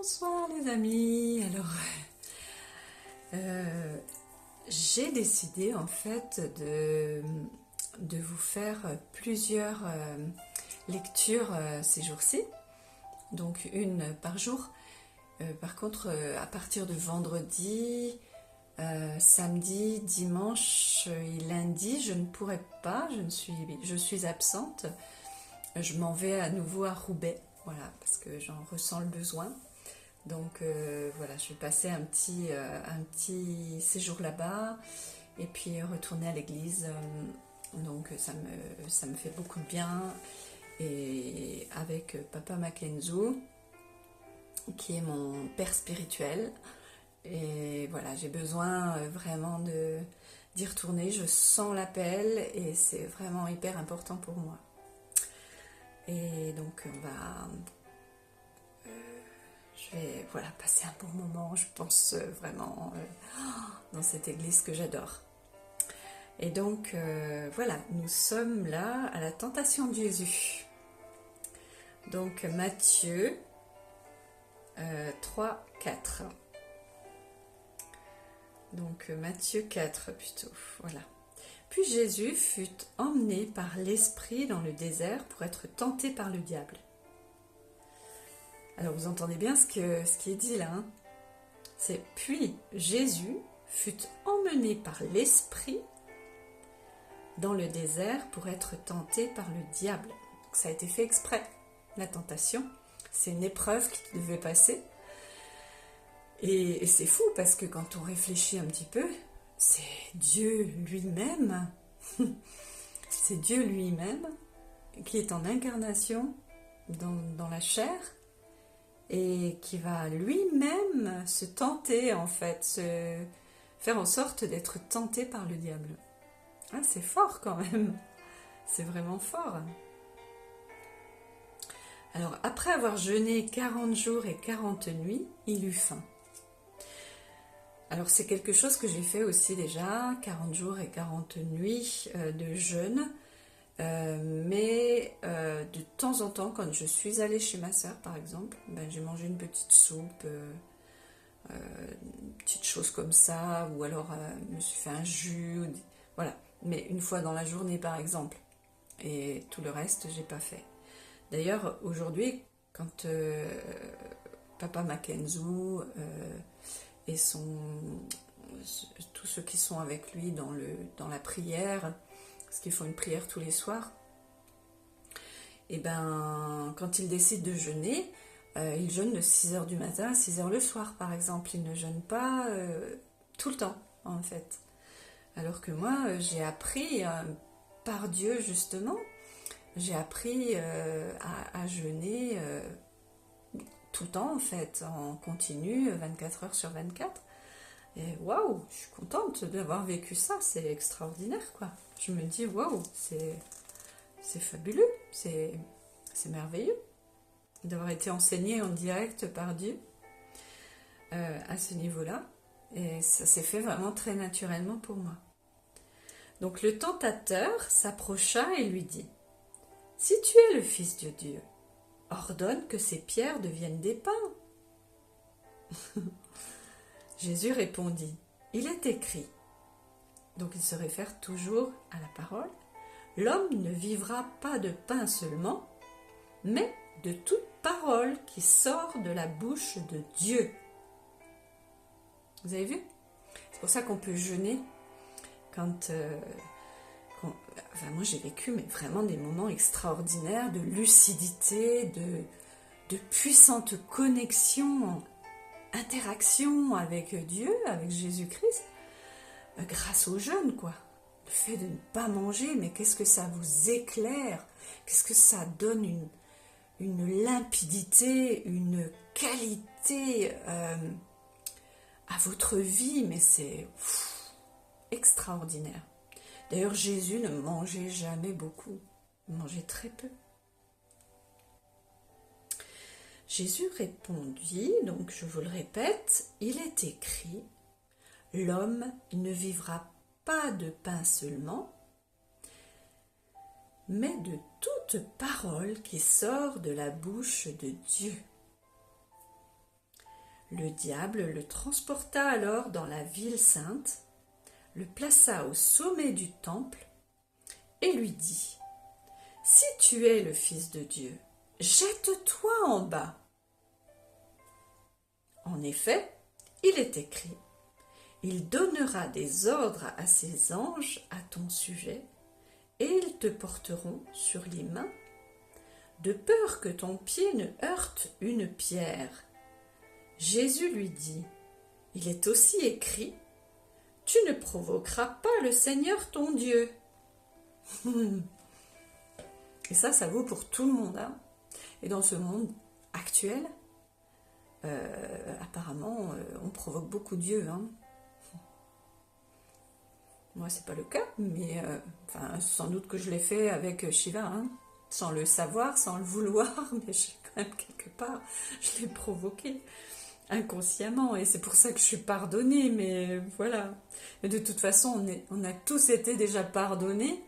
Bonsoir les amis. Alors, j'ai décidé en fait de vous faire plusieurs lectures ces jours-ci, donc une par jour. Par contre, à partir de vendredi, samedi, dimanche et lundi, je ne pourrai pas, je suis absente. Je m'en vais à nouveau à Roubaix, voilà, parce que j'en ressens le besoin. Donc voilà, je vais passer un petit séjour là-bas et puis retourner à l'église. Donc ça me fait beaucoup de bien. Et avec Papa Mackenzie, qui est mon père spirituel. Et voilà, j'ai besoin vraiment d'y retourner. Je sens l'appel et c'est vraiment hyper important pour moi. Et donc je vais voilà, passer un bon moment, je pense vraiment dans cette église que j'adore. Et donc voilà, nous sommes là à la tentation de Jésus. Donc Matthieu 3, 4. Donc Matthieu 4 plutôt, voilà. Puis Jésus fut emmené par l'Esprit dans le désert pour être tenté par le diable. Alors vous entendez bien ce qui est dit là, hein. C'est puis Jésus fut emmené par l'Esprit dans le désert pour être tenté par le diable. Donc, ça a été fait exprès, la tentation. C'est une épreuve qui devait passer. Et c'est fou parce que quand on réfléchit un petit peu, c'est Dieu lui-même, c'est Dieu lui-même qui est en incarnation dans la chair et qui va lui-même se tenter en fait, faire en sorte d'être tenté par le diable. Ah, c'est fort quand même, c'est vraiment fort. Alors après avoir jeûné 40 jours et 40 nuits, il eut faim. Alors c'est quelque chose que j'ai fait aussi déjà, 40 jours et 40 nuits de jeûne. Mais de temps en temps, quand je suis allée chez ma soeur par exemple, j'ai mangé une petite soupe, une petite chose comme ça, ou alors je me suis fait un jus, voilà. Mais une fois dans la journée par exemple, et tout le reste j'ai pas fait. D'ailleurs aujourd'hui, quand Papa Mackenzie et tous ceux qui sont avec lui dans la prière, parce qu'ils font une prière tous les soirs, et quand ils décident de jeûner, ils jeûnent de 6h du matin à 6h le soir par exemple. Ils ne jeûnent pas tout le temps en fait. Alors que moi j'ai appris par Dieu justement, j'ai appris à jeûner tout le temps en fait, en continu, 24 heures sur 24. Et waouh, je suis contente d'avoir vécu ça, c'est extraordinaire quoi. Je me dis waouh, c'est fabuleux, c'est merveilleux d'avoir été enseignée en direct par Dieu à ce niveau-là. Et ça s'est fait vraiment très naturellement pour moi. Donc le tentateur s'approcha et lui dit : « Si tu es le Fils de Dieu, ordonne que ces pierres deviennent des pains. » Jésus répondit : « Il est écrit. » Donc il se réfère toujours à la parole. « L'homme ne vivra pas de pain seulement, mais de toute parole qui sort de la bouche de Dieu. » Vous avez vu ? C'est pour ça qu'on peut jeûner quand... moi j'ai vécu mais vraiment des moments extraordinaires de lucidité, de puissante connexion, interaction avec Dieu, avec Jésus-Christ, grâce au jeûne quoi. Le fait de ne pas manger, mais qu'est-ce que ça vous éclaire, qu'est-ce que ça donne une limpidité, une qualité à votre vie, mais c'est extraordinaire. D'ailleurs, Jésus ne mangeait jamais beaucoup, il mangeait très peu. Jésus répondit, donc je vous le répète, il est écrit, l'homme ne vivra pas de pain seulement, mais de toute parole qui sort de la bouche de Dieu. Le diable le transporta alors dans la ville sainte, le plaça au sommet du temple et lui dit : « Si tu es le Fils de Dieu, jette-toi en bas. » En effet, il est écrit : « Il donnera des ordres à ses anges à ton sujet, et ils te porteront sur les mains, de peur que ton pied ne heurte une pierre. » Jésus lui dit : « Il est aussi écrit : Tu ne provoqueras pas le Seigneur ton Dieu. » Et ça vaut pour tout le monde. Hein. Et dans ce monde actuel, apparemment, on provoque beaucoup Dieu. Hein. Moi, c'est pas le cas, mais sans doute que je l'ai fait avec Shiva, hein, sans le savoir, sans le vouloir, mais quand même quelque part, je l'ai provoqué inconsciemment, et c'est pour ça que je suis pardonnée, mais voilà. Et de toute façon, on a tous été déjà pardonnés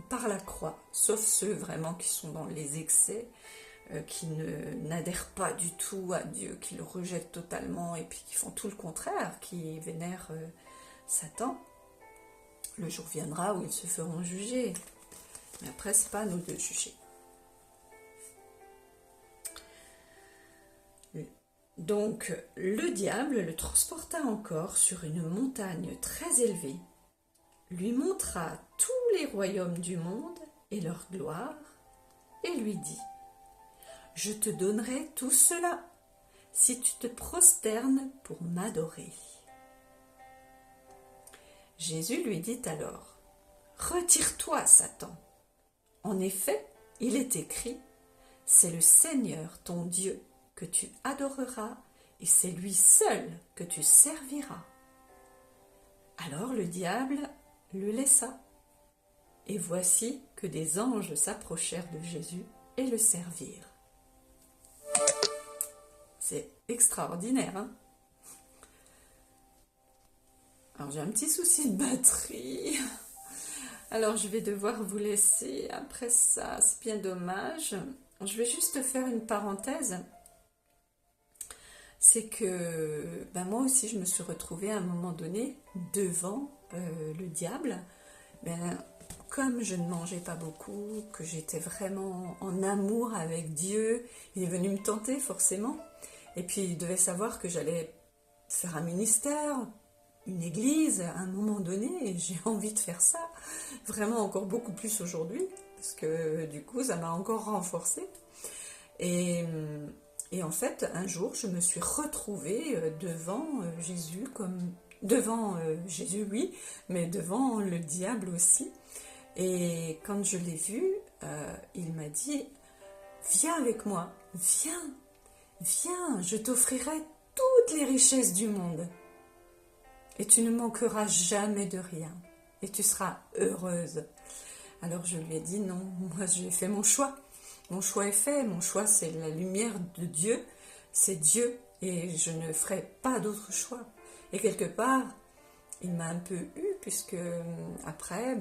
par la croix, sauf ceux vraiment qui sont dans les excès, qui n'adhèrent pas du tout à Dieu, qui le rejettent totalement, et puis qui font tout le contraire, qui vénèrent Satan. Le jour viendra où ils se feront juger. Mais après, c'est pas à nous de juger. Donc, le diable le transporta encore sur une montagne très élevée, lui montra tous les royaumes du monde et leur gloire, et lui dit : « Je te donnerai tout cela, si tu te prosternes pour m'adorer. » Jésus lui dit alors : « Retire-toi, Satan. En effet, il est écrit : c'est le Seigneur ton Dieu que tu adoreras, et c'est lui seul que tu serviras. » Alors le diable le laissa, et voici que des anges s'approchèrent de Jésus et le servirent. C'est extraordinaire, hein? Alors j'ai un petit souci de batterie, alors je vais devoir vous laisser après ça, c'est bien dommage. Je vais juste faire une parenthèse. C'est que moi aussi je me suis retrouvée à un moment donné devant le diable. Comme je ne mangeais pas beaucoup, que j'étais vraiment en amour avec Dieu, il est venu me tenter forcément. Et puis il devait savoir que j'allais faire un ministère, une église à un moment donné, et j'ai envie de faire ça, vraiment encore beaucoup plus aujourd'hui, parce que du coup ça m'a encore renforcée. Et en fait, un jour, je me suis retrouvée devant Jésus, devant Jésus, oui, mais devant le diable aussi. Et quand je l'ai vu, il m'a dit : « Viens avec moi, viens, je t'offrirai toutes les richesses du monde. Et tu ne manqueras jamais de rien. Et tu seras heureuse. » Alors je lui ai dit : « Non, moi j'ai fait mon choix. Mon choix est fait, mon choix c'est la lumière de Dieu, c'est Dieu, et je ne ferai pas d'autre choix. » Et quelque part, il m'a un peu eu, puisque après,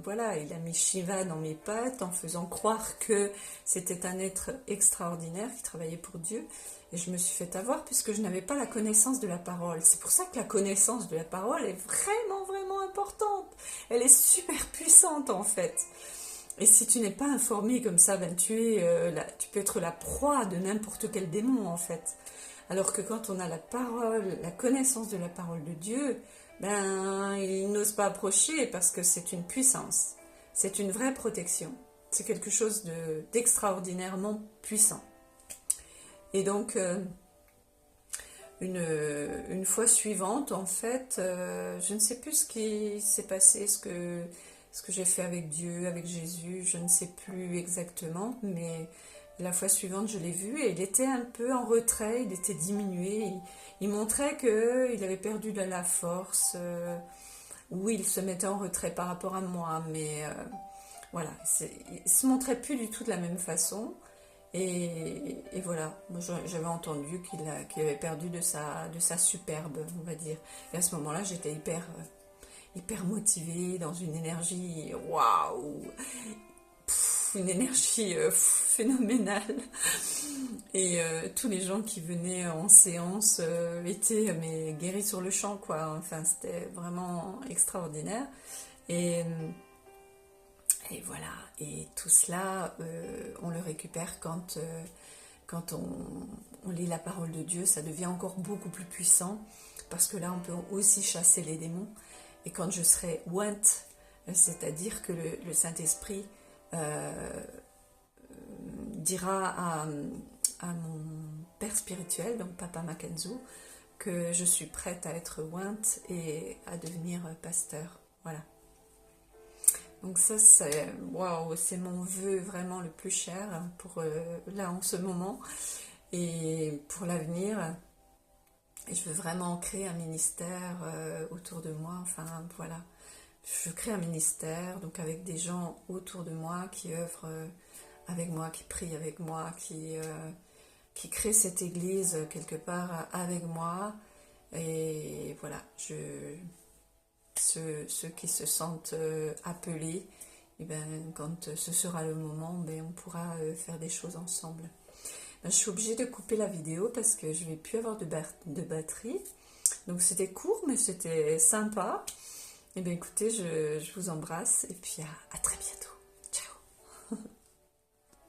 voilà, il a mis Shiva dans mes pattes en faisant croire que c'était un être extraordinaire qui travaillait pour Dieu, et je me suis fait avoir puisque je n'avais pas la connaissance de la parole. C'est pour ça que la connaissance de la parole est vraiment, vraiment importante. Elle est super puissante en fait. Et si tu n'es pas informé comme ça, tu peux être la proie de n'importe quel démon en fait. Alors que quand on a la parole, la connaissance de la parole de Dieu, il n'ose pas approcher parce que c'est une puissance. C'est une vraie protection. C'est quelque chose d'extraordinairement puissant. Et donc, une fois suivante, en fait, je ne sais plus ce qui s'est passé, ce que j'ai fait avec Dieu, avec Jésus, je ne sais plus exactement, mais la fois suivante, je l'ai vu et il était un peu en retrait, il était diminué, il montrait qu'il avait perdu de la force, oui, il se mettait en retrait par rapport à moi, mais voilà, il ne se montrait plus du tout de la même façon, et voilà, moi j'avais entendu qu'il avait perdu de sa superbe, on va dire, et à ce moment-là, j'étais hyper motivée, dans une énergie, waouh, une énergie phénoménale. Et tous les gens qui venaient en séance étaient mais, guéris sur le champ, quoi. Enfin, c'était vraiment extraordinaire. Et, et voilà. Et tout cela, on le récupère quand on lit la parole de Dieu. Ça devient encore beaucoup plus puissant. Parce que là, on peut aussi chasser les démons. Et quand je serai ointe, c'est-à-dire que le Saint-Esprit dira à mon père spirituel, donc Papa Mackenzie, que je suis prête à être ointe et à devenir pasteur. Voilà. Donc ça, c'est waouh, c'est mon vœu vraiment le plus cher pour là en ce moment et pour l'avenir. Et je veux vraiment créer un ministère autour de moi. Enfin, voilà. Je crée un ministère, donc avec des gens autour de moi qui œuvrent avec moi, qui prient avec moi, qui créent cette église quelque part avec moi. Et voilà, ceux qui se sentent appelés, et ben, quand ce sera le moment, ben, on pourra faire des choses ensemble. Ben, je suis obligée de couper la vidéo parce que je ne vais plus avoir de batterie. Donc c'était court, mais c'était sympa. Et bien écoutez, je vous embrasse et puis à très bientôt.